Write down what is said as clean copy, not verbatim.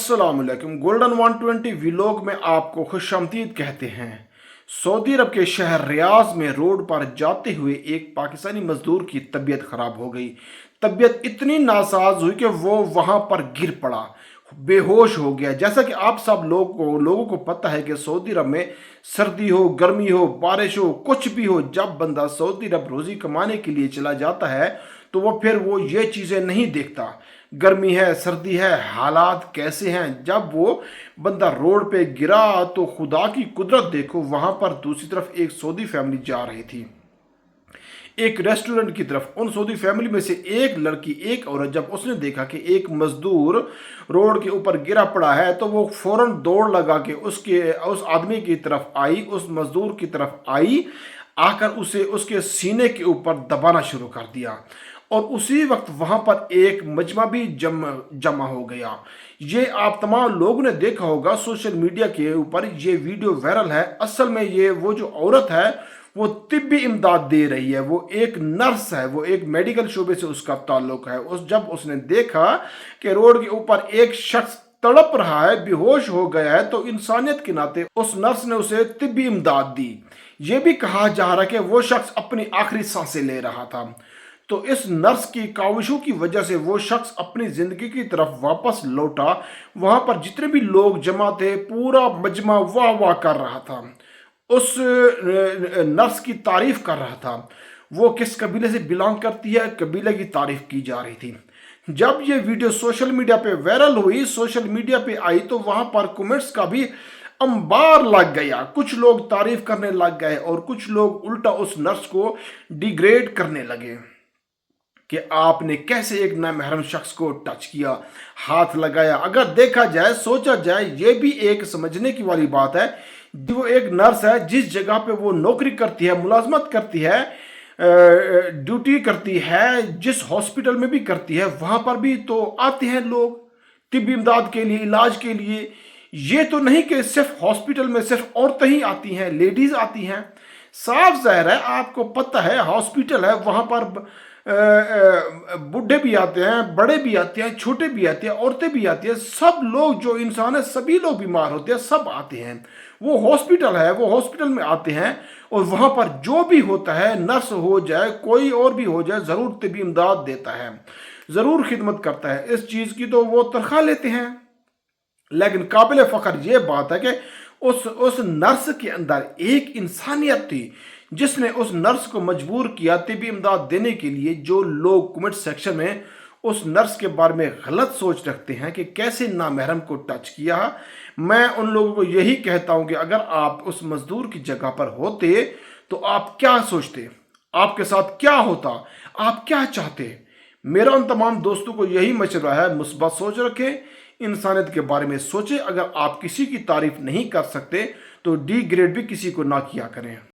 अस्सलाम वालेकुम। Golden 120 vlog में आपको खुशामदीद कहते हैं। सऊदी अरब के शहर रियाज में रोड पर जाते हुए एक पाकिस्तानी मजदूर की तबीयत खराब हो गई। तबीयत इतनी नासाज हुई कि वो वहां पर गिर पड़ा, बेहोश हो गया। जैसा कि आप सब लोगों को पता है कि सऊदी अरब में सर्दी हो, गर्मी हो, बारिश हो, कुछ भी हो, जब बंदा सऊदी अरब रोजी कमाने के लिए चला जाता है तो वो ये चीज़ें नहीं देखता। गर्मी है, सर्दी है, हालात कैसे हैं। जब वो बंदा रोड पे गिरा तो खुदा की कुदरत देखो, वहां पर दूसरी तरफ एक सऊदी फैमिली जा रही थी एक रेस्टोरेंट की तरफ। उन सऊदी फैमिली में से एक लड़की, एक औरत, जब उसने देखा कि एक मजदूर रोड के ऊपर गिरा पड़ा है तो वो फौरन दौड़ लगा के उस आदमी की तरफ आई, उस मजदूर की तरफ आई, आकर उसे उसके सीने के ऊपर दबाना शुरू कर दिया। और उसी वक्त वहां पर एक मजमा भी जमा हो गया। ये आप तमाम लोगों ने देखा होगा सोशल मीडिया के ऊपर, ये वीडियो वायरल है। असल में ये वो जो औरत है वो तिब्बी इमदाद दे रही है, वो एक नर्स है, वो एक मेडिकल शोबे से उसका ताल्लुक है। जब उसने देखा कि रोड के ऊपर एक शख्स तड़प रहा है, बेहोश हो गया है, तो इंसानियत के नाते उस नर्स ने उसे तिब्बी इमदाद दी। ये भी कहा जा रहा है कि वो शख्स अपनी आखिरी सांसें ले रहा था। तो इस नर्स की काविशों की वजह से वो शख्स अपनी जिंदगी की तरफ वापस लौटा। वहां पर जितने भी लोग जमा थे, पूरा मजमा वाह वाह कर रहा था, उस नर्स की तारीफ कर रहा था। वो किस कबीले से बिलोंग करती है, कबीले की तारीफ की जा रही थी। जब ये वीडियो सोशल मीडिया पे वायरल हुई, सोशल मीडिया पे आई, तो वहां पर कमेंट्स का भी अंबार लग गया। कुछ लोग तारीफ करने लग गए और कुछ लोग उल्टा उस नर्स को डिग्रेड करने लगे कि आपने कैसे एक नामहरम शख्स को टच किया, हाथ लगाया। अगर देखा जाए, सोचा जाए, ये भी एक समझने की वाली बात है। वो एक नर्स है, जिस जगह पे वो नौकरी करती है, मुलाजमत करती है, ड्यूटी करती है, जिस हॉस्पिटल में भी करती है, वहां पर भी तो आते हैं लोग तिब्बी इमदाद के लिए, इलाज के लिए। ये तो नहीं कि सिर्फ हॉस्पिटल में सिर्फ औरतें ही आती हैं, लेडीज आती हैं। साफ जाहिर है, आपको पता है, हॉस्पिटल है, वहां पर बूढ़े भी आते हैं, बड़े भी आते हैं, छोटे भी आते हैं, औरतें भी आती हैं। सब लोग जो इंसान है, सभी लोग बीमार होते हैं, सब आते हैं। वो हॉस्पिटल है, वो हॉस्पिटल में आते हैं और वहां पर जो भी होता है, नर्स हो जाए, कोई और भी हो जाए, जरूर तिब्बी इमदाद देता है, जरूर खिदमत करता है। इस चीज की तो वो तनख्वाह लेते हैं। लेकिन काबिल फख्र ये बात है कि उस नर्स के अंदर एक इंसानियत थी, जिसने उस नर्स को मजबूर किया तिब्बी इमदाद देने के लिए। जो लोग कमेंट सेक्शन में उस नर्स के बारे में गलत सोच रखते हैं कि कैसे नामहरम को टच किया, मैं उन लोगों को यही कहता हूं कि अगर आप उस मजदूर की जगह पर होते तो आप क्या सोचते, आपके साथ क्या होता, आप क्या चाहते। मेरा उन तमाम दोस्तों को यही मशवरा है, मुस्बत सोच रखें, इंसानियत के बारे में सोचें। अगर आप किसी की तारीफ नहीं कर सकते तो डिग्रेड भी किसी को ना किया करें।